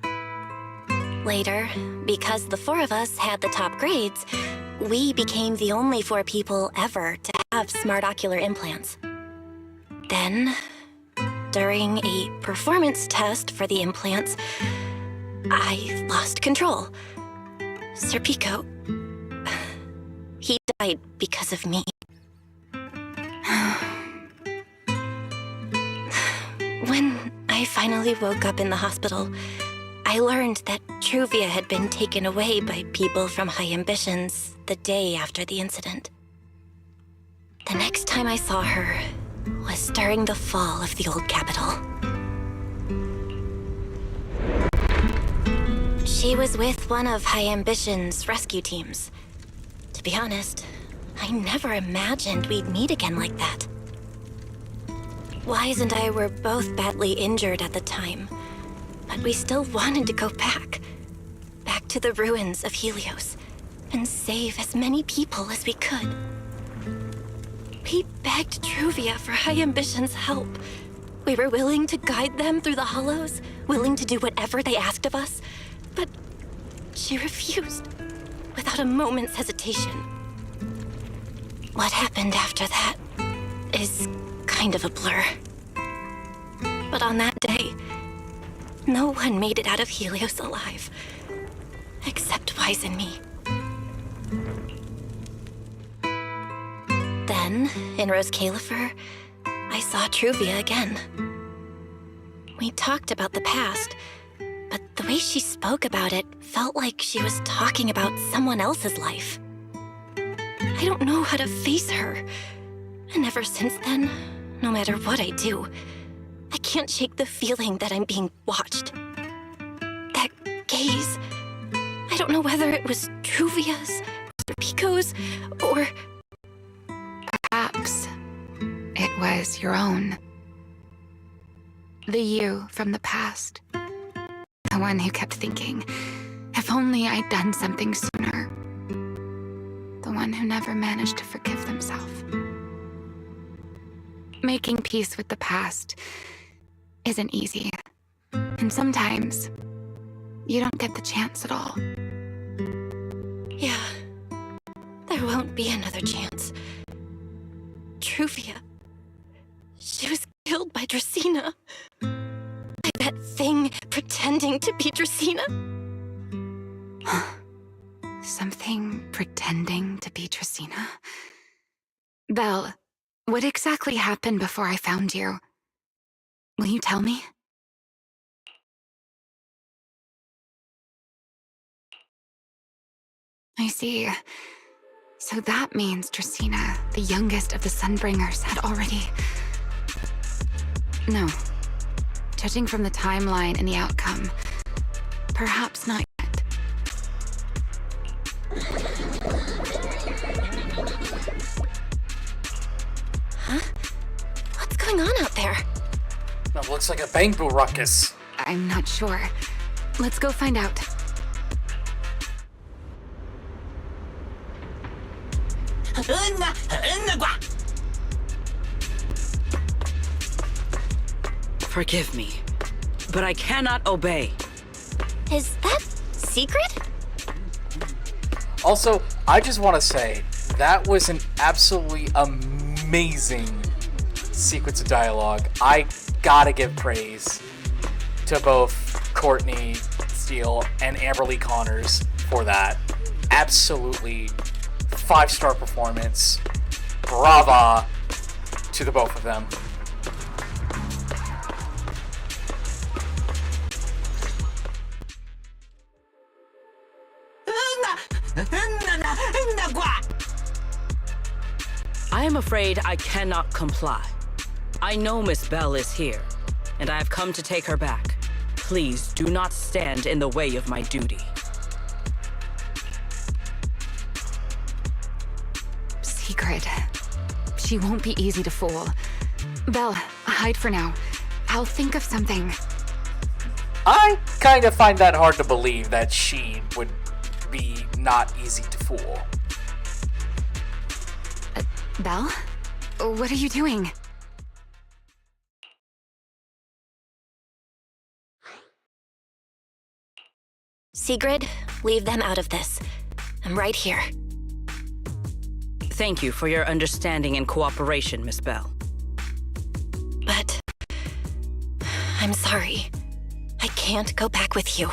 Later, because the 4 of us had the top grades, we became the only 4 people ever to have smart ocular implants. Then, during a performance test for the implants, I lost control. Serpico, he died because of me. When I finally woke up in the hospital, I learned that Truvia had been taken away by people from High Ambitions the day after the incident. The next time I saw her was during the fall of the old capital. She was with one of High Ambition's rescue teams. To be honest, I never imagined we'd meet again like that. Wise and I were both badly injured at the time, but we still wanted to go back to the ruins of Helios, and save as many people as we could. We begged Truvia for High Ambition's help. We were willing to guide them through the Hollows, willing to do whatever they asked of us, but she refused, without a moment's hesitation. What happened after that is kind of a blur. But on that day, no one made it out of Helios alive, except Wise and me. Then, in Rose Califer, I saw Truvia again. We talked about the past, but the way she spoke about it felt like she was talking about someone else's life. I don't know how to face her. And ever since then, no matter what I do, I can't shake the feeling that I'm being watched. That gaze, I don't know whether it was Truvia's, or Pico's, or... Perhaps it was your own. The you from the past. The one who kept thinking, if only I'd done something sooner. The one who never managed to forgive themselves. Making peace with the past isn't easy. And sometimes, you don't get the chance at all. Yeah, there won't be another chance. Truvia, she was killed by Dracena. By that thing pretending to be Dracena. Something pretending to be Dracena? Belle, what exactly happened before I found you? Will you tell me? I see. So that means Dracena, the youngest of the Sunbringers, had already... No. Judging from the timeline and the outcome, perhaps not yet. Looks like a bamboo ruckus. I'm not sure. Let's go find out. Forgive me, but I cannot obey. Is that secret? Also, I just want to say, that was an absolutely amazing sequence of dialogue. I gotta give praise to both Courtney Steele and Amberly Connors for that. Absolutely 5-star performance. Brava to the both of them. I am afraid I cannot comply. I know Miss Bell is here, and I have come to take her back. Please do not stand in the way of my duty. Secret. She won't be easy to fool. Belle, hide for now. I'll think of something. I kind of find that hard to believe that she would be not easy to fool. Belle? What are you doing? Sigrid, leave them out of this. I'm right here. Thank you for your understanding and cooperation, Miss Bell. But I'm sorry. I can't go back with you.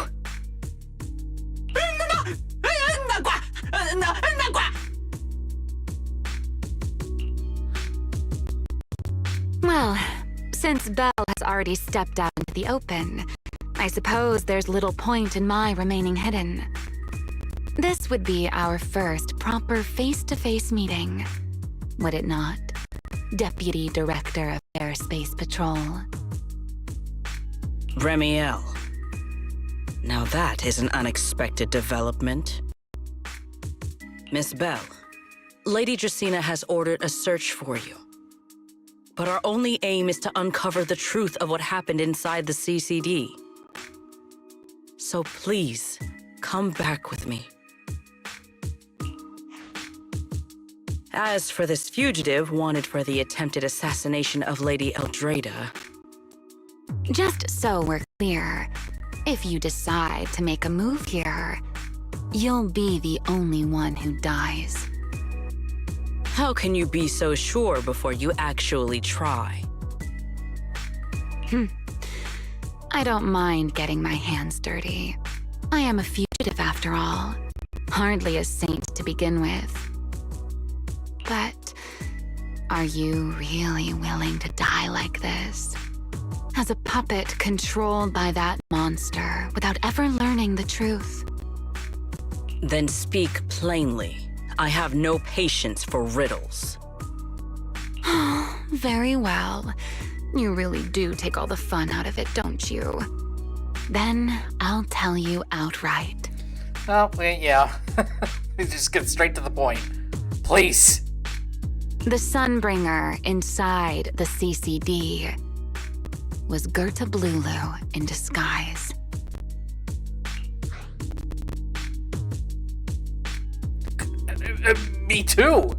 Well, since Belle has already stepped out into the open, I suppose there's little point in my remaining hidden. This would be our first proper face-to-face meeting, would it not, Deputy Director of Airspace Patrol? Remie. Now that is an unexpected development. Miss Bell, Lady Dracaena has ordered a search for you. But our only aim is to uncover the truth of what happened inside the CCD. So please, come back with me. As for this fugitive wanted for the attempted assassination of Lady Eldrada... Just so we're clear, if you decide to make a move here, you'll be the only one who dies. How can you be so sure before you actually try? I don't mind getting my hands dirty. I am a fugitive after all. Hardly a saint to begin with. But are you really willing to die like this? As a puppet controlled by that monster without ever learning the truth? Then speak plainly. I have no patience for riddles. Very well. You really do take all the fun out of it, don't you? Then I'll tell you outright. Oh, yeah. Just get straight to the point. Please. The Sunbringer inside the CCD was Gerta Blulu in disguise. Me too.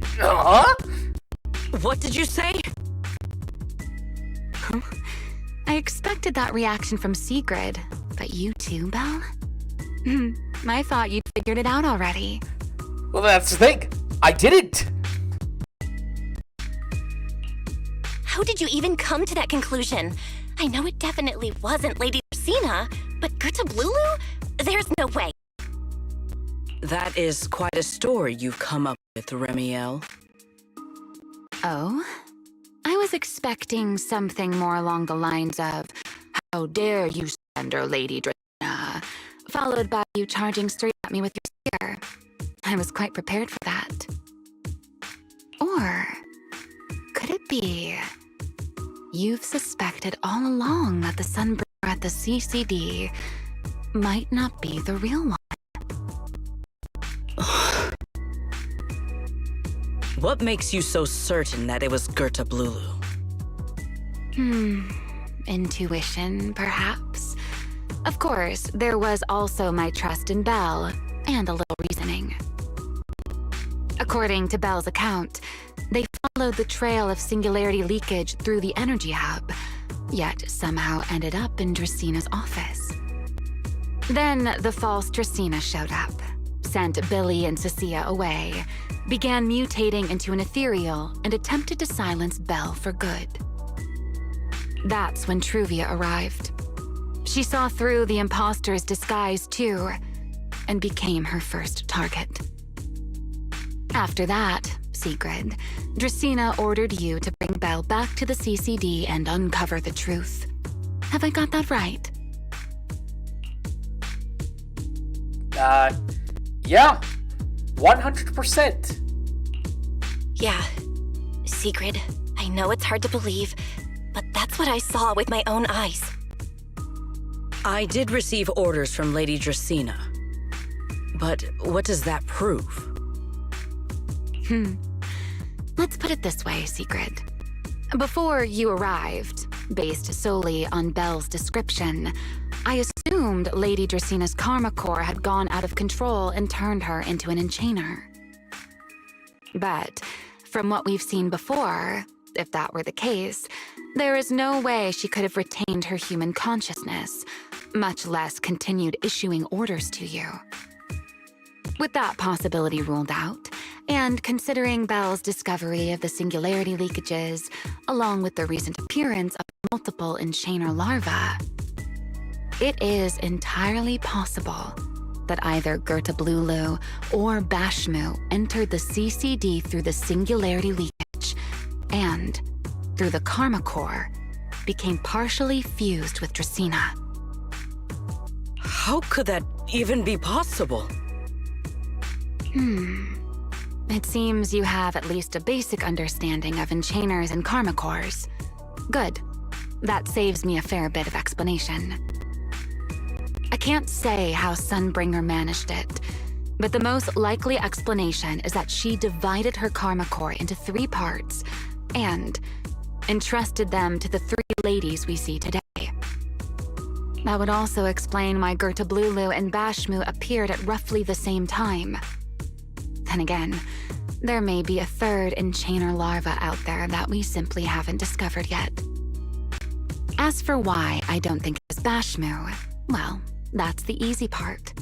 Huh? What did you say? I expected that reaction from Sigrid, but you too, Belle? I thought you'd figured it out already. Well, that's the thing. I didn't. How did you even come to that conclusion? I know it definitely wasn't Lady Dracaena, but Gerta Blulu? There's no way. That is quite a story you've come up with, Remie. Oh? I was expecting something more along the lines of, "How dare you slander Lady Dracaena," followed by you charging straight at me with your spear. I was quite prepared for that. Or could it be you've suspected all along that the Sunbringer at the CCD might not be the real one? What makes you so certain that it was Gerta Blulu? intuition, perhaps. Of course, there was also my trust in Belle, and a little reasoning. According to Belle's account, they followed the trail of singularity leakage through the energy hub, yet somehow ended up in Dracina's office. Then the false Dracina showed up, sent Billy and Cecilia away, began mutating into an ethereal, and attempted to silence Belle for good. That's when Truvia arrived. She saw through the imposter's disguise too, and became her first target. After that, Sigrid, Dracina ordered you to bring Belle back to the CCD and uncover the truth. Have I got that right? Yeah. 100%. Yeah. Sigrid, I know it's hard to believe, but that's what I saw with my own eyes. I did receive orders from Lady Dracina. But what does that prove? Let's put it this way, Sigrid. Before you arrived, based solely on Belle's description, I assumed Lady Dracina's karma core had gone out of control and turned her into an enchainer. But from what we've seen before, if that were the case, there is no way she could have retained her human consciousness, much less continued issuing orders to you. With that possibility ruled out, and considering Belle's discovery of the singularity leakages, along with the recent appearance of multiple enchainer larvae, it is entirely possible that either Gerta Blulu or Bashmu entered the CCD through the singularity leakage, and, through the karma core, became partially fused with Dracina. How could that even be possible? It seems you have at least a basic understanding of enchainers and karma cores. Good. That saves me a fair bit of explanation. I can't say how Sunbringer managed it, but the most likely explanation is that she divided her karma core into 3 parts and entrusted them to the 3 ladies we see today. That would also explain why Gerta Blulu and Bashmu appeared at roughly the same time. Then again, there may be a 3rd enchainer larva out there that we simply haven't discovered yet. As for why I don't think it was Bashmu, well, that's the easy part.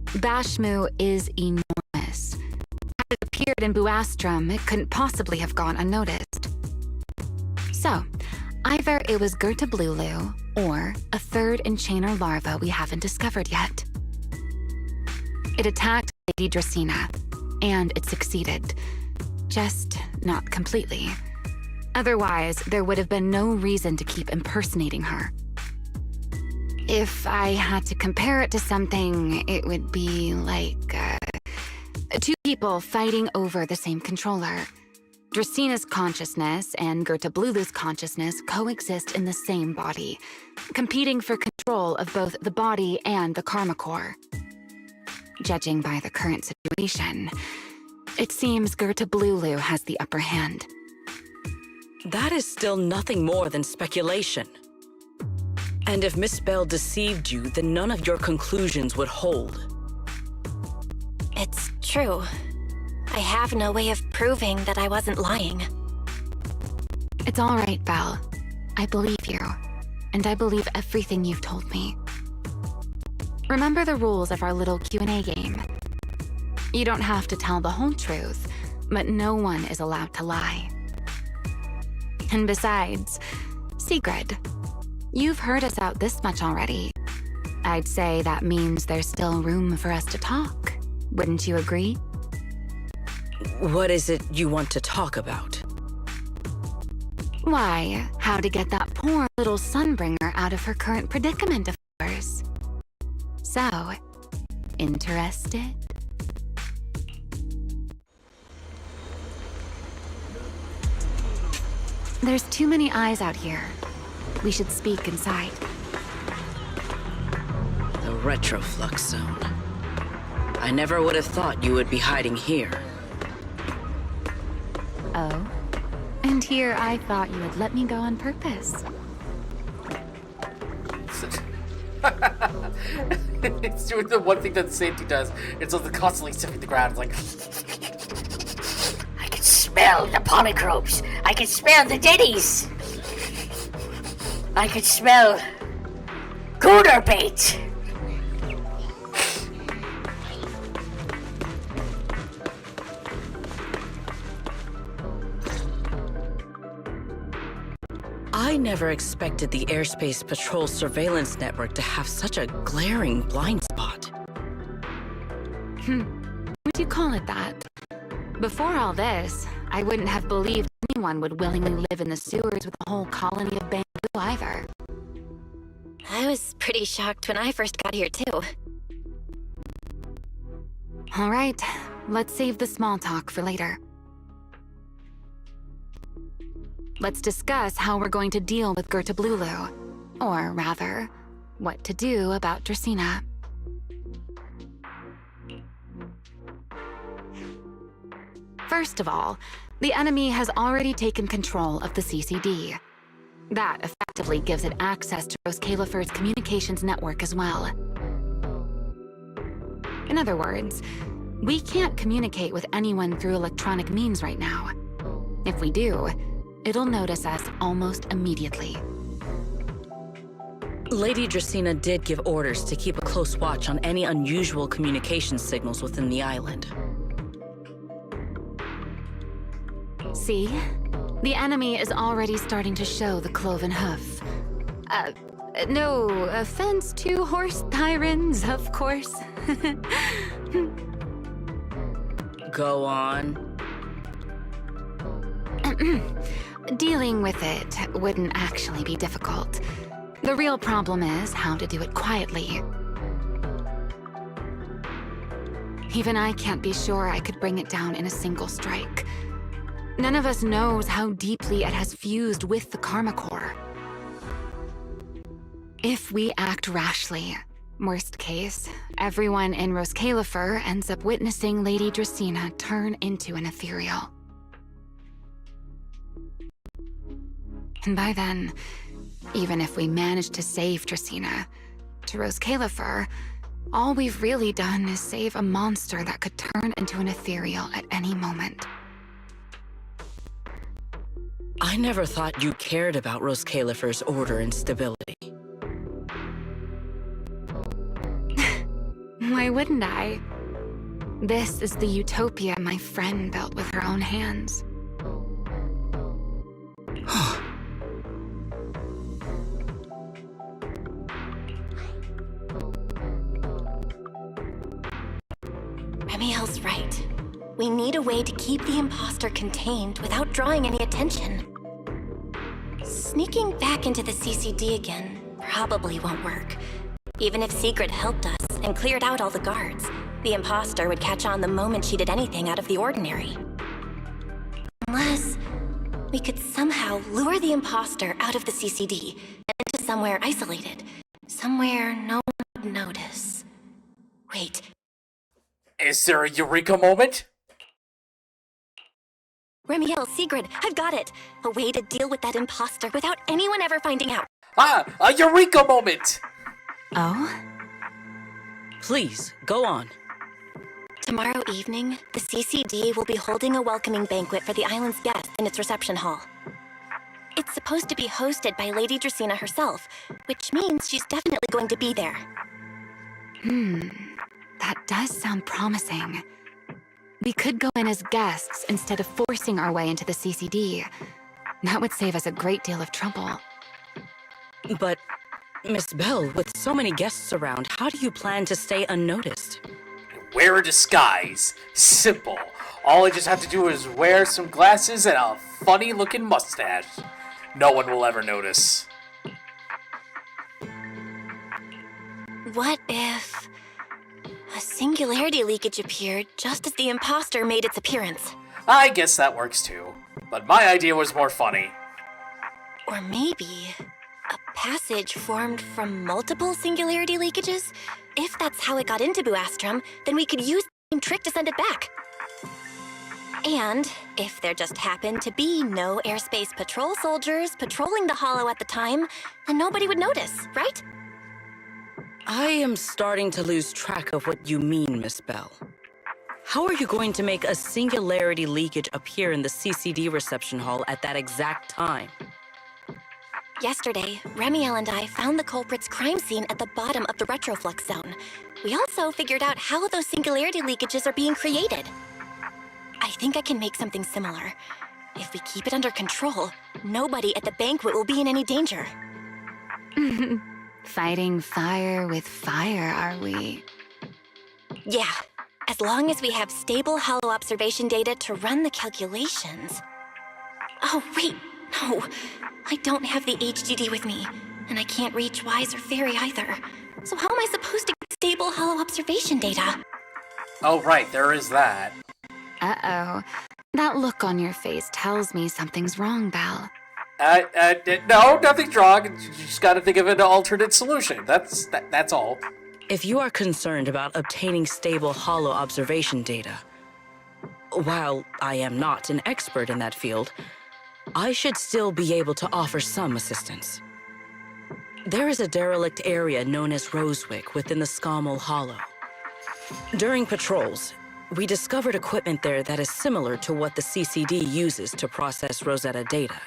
Bashmu is enormous. Had it appeared in Buastrum, it couldn't possibly have gone unnoticed. So, either it was Gerta Blulu, or a 3rd enchainer larva we haven't discovered yet. It attacked Lady Dracina, and it succeeded. Just not completely. Otherwise, there would have been no reason to keep impersonating her. If I had to compare it to something, it would be like 2 people fighting over the same controller. Dracina's consciousness and Gerta Blulu's consciousness coexist in the same body, competing for control of both the body and the karma core. Judging by the current situation, it seems Gerta Blulu has the upper hand. That is still nothing more than speculation. And if Miss Belle deceived you, then none of your conclusions would hold. It's true. I have no way of proving that I wasn't lying. It's all right, Belle. I believe you, and I believe everything you've told me. Remember the rules of our little Q&A game. You don't have to tell the whole truth, but no one is allowed to lie. And besides, Sigrid, you've heard us out this much already. I'd say that means there's still room for us to talk. Wouldn't you agree? What is it you want to talk about? Why, how to get that poor little Sunbringer out of her current predicament, of course. So, interested? There's too many eyes out here. We should speak inside. The Retroflux Zone. I never would have thought you would be hiding here. Oh? And here I thought you would let me go on purpose. It's doing the one thing that the safety does. It's constantly sniffing the ground. It's like... I can smell the polychrobes. I can smell the ditties. I can smell... Gooder bait. I never expected the Airspace Patrol surveillance network to have such a glaring blind spot. Would you call it that? Before all this, I wouldn't have believed anyone would willingly live in the sewers with a whole colony of bamboo either. I was pretty shocked when I first got here, too. All right, let's save the small talk for later. Let's discuss how we're going to deal with Gerta Blulu. Or rather, what to do about Dracaena. First of all, the enemy has already taken control of the CCD. That effectively gives it access to Rose Califer's communications network as well. In other words, we can't communicate with anyone through electronic means right now. If we do, it'll notice us almost immediately. Lady Dracaena did give orders to keep a close watch on any unusual communication signals within the island. See? The enemy is already starting to show the cloven hoof. No offense to horse tyrants, of course. Go on. Dealing with it wouldn't actually be difficult. The real problem is how to do it quietly. Even I can't be sure I could bring it down in a single strike. None of us knows how deeply it has fused with the Karma Core. If we act rashly, worst case, everyone in Rose Califer ends up witnessing Lady Dracaena turn into an ethereal. And by then, even if we manage to save Dracaena, to Rose Califer, all we've really done is save a monster that could turn into an ethereal at any moment. I never thought you cared about Rose Califer's order and stability. Why wouldn't I? This is the utopia my friend built with her own hands. Remiel's right. We need a way to keep the imposter contained without drawing any attention. Sneaking back into the CCD again probably won't work. Even if Sigrid helped us and cleared out all the guards, the imposter would catch on the moment she did anything out of the ordinary. Unless we could somehow lure the imposter out of the CCD and into somewhere isolated. Somewhere no one would notice. Wait. Is there a eureka moment? Remiel, Sigrid, I've got it! A way to deal with that imposter without anyone ever finding out. Ah, a eureka moment! Oh? Please, go on. Tomorrow evening, the CCD will be holding a welcoming banquet for the island's guests in its reception hall. It's supposed to be hosted by Lady Dracaena herself, which means she's definitely going to be there. That does sound promising. We could go in as guests instead of forcing our way into the CCD. That would save us a great deal of trouble. But, Miss Bell, with so many guests around, how do you plan to stay unnoticed? Wear a disguise. Simple. All I just have to do is wear some glasses and a funny-looking mustache. No one will ever notice. What if a singularity leakage appeared just as the imposter made its appearance? I guess that works too. But my idea was more funny. Or maybe a passage formed from multiple singularity leakages? If that's how it got into Buastrum, then we could use the same trick to send it back. And if there just happened to be no airspace patrol soldiers patrolling the hollow at the time, then nobody would notice, right? I am starting to lose track of what you mean, Miss Bell. How are you going to make a singularity leakage appear in the CCD reception hall at that exact time? Yesterday, Remiel and I found the culprit's crime scene at the bottom of the retroflux zone. We also figured out how those singularity leakages are being created. I think I can make something similar. If we keep it under control, nobody at the banquet will be in any danger. Fighting fire with fire, are we? Yeah, as long as we have stable hollow observation data to run the calculations. Oh, wait, no. I don't have the HDD with me, and I can't reach Wise or Fairy either. So how am I supposed to get stable hollow observation data? Oh, right, there is that. Uh-oh. That look on your face tells me something's wrong, Belle. No, nothing's wrong. You just gotta think of an alternate solution. That's all. If you are concerned about obtaining stable hollow observation data, while I am not an expert in that field, I should still be able to offer some assistance. There is a derelict area known as Rosewick within the Scommel Hollow. During patrols, we discovered equipment there that is similar to what the CCD uses to process Rosetta data.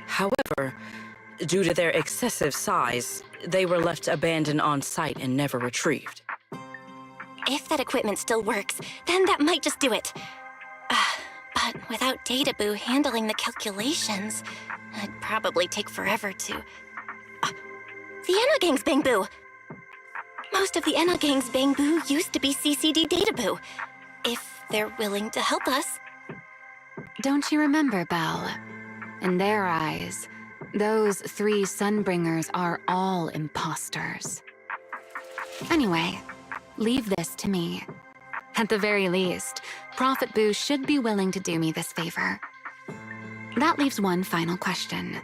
However, due to their excessive size, they were left abandoned on site and never retrieved. If that equipment still works, then that might just do it. But without Databoo handling the calculations, it'd probably take forever to... the Enogang's Bangboo! Most of the Enogang's Bangboo used to be CCD Databoo. If they're willing to help us. Don't you remember, Belle? In their eyes, those 3 Sunbringers are all imposters. Anyway, leave this to me. At the very least, Prophet Boo should be willing to do me this favor. That leaves one final question.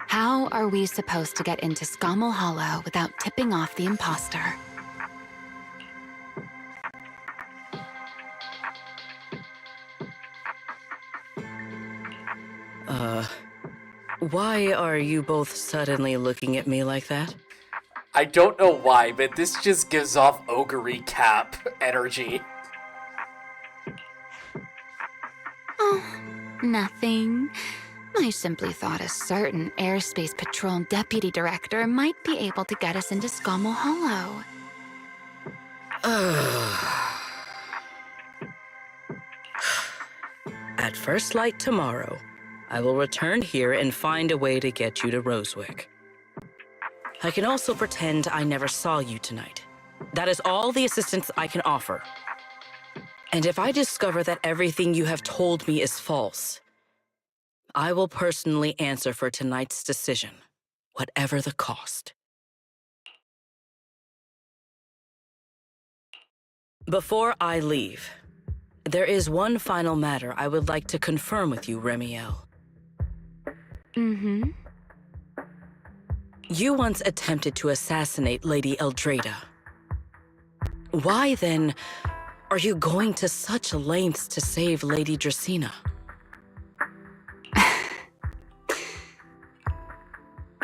How are we supposed to get into Scommel Hollow without tipping off the imposter? Why are you both suddenly looking at me like that? I don't know why, but this just gives off Ogre Cap energy. Oh, nothing. I simply thought a certain Airspace Patrol Deputy Director might be able to get us into Scommel Hollow. At first light tomorrow, I will return here and find a way to get you to Rosewick. I can also pretend I never saw you tonight. That is all the assistance I can offer. And if I discover that everything you have told me is false, I will personally answer for tonight's decision, whatever the cost. Before I leave, there is one final matter I would like to confirm with you, Remiel. Mm-hmm. You once attempted to assassinate Lady Eldrada. Why, then, are you going to such lengths to save Lady Dracena?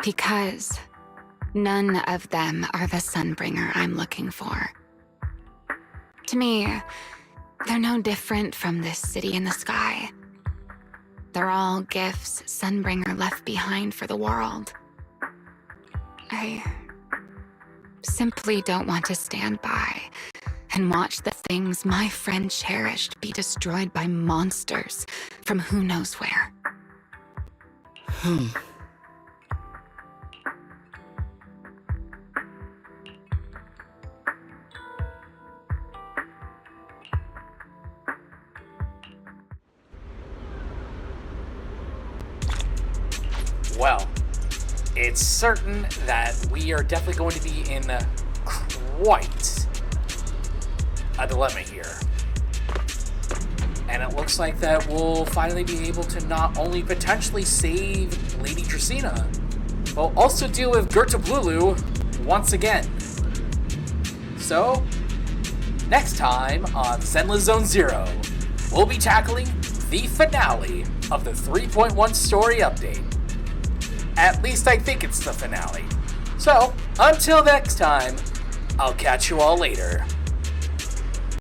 Because none of them are the Sunbringer I'm looking for. To me, they're no different from this city in the sky. They're all gifts Sunbringer left behind for the world. I simply don't want to stand by and watch the things my friend cherished be destroyed by monsters from who knows where. Well, it's certain that we are definitely going to be in quite a dilemma here. And it looks like that we'll finally be able to not only potentially save Lady Dracena, but also deal with Gerta Blulu once again. So, next time on Zenless Zone Zero, we'll be tackling the finale of the 3.1 story update. At least I think it's the finale. So, until next time, I'll catch you all later.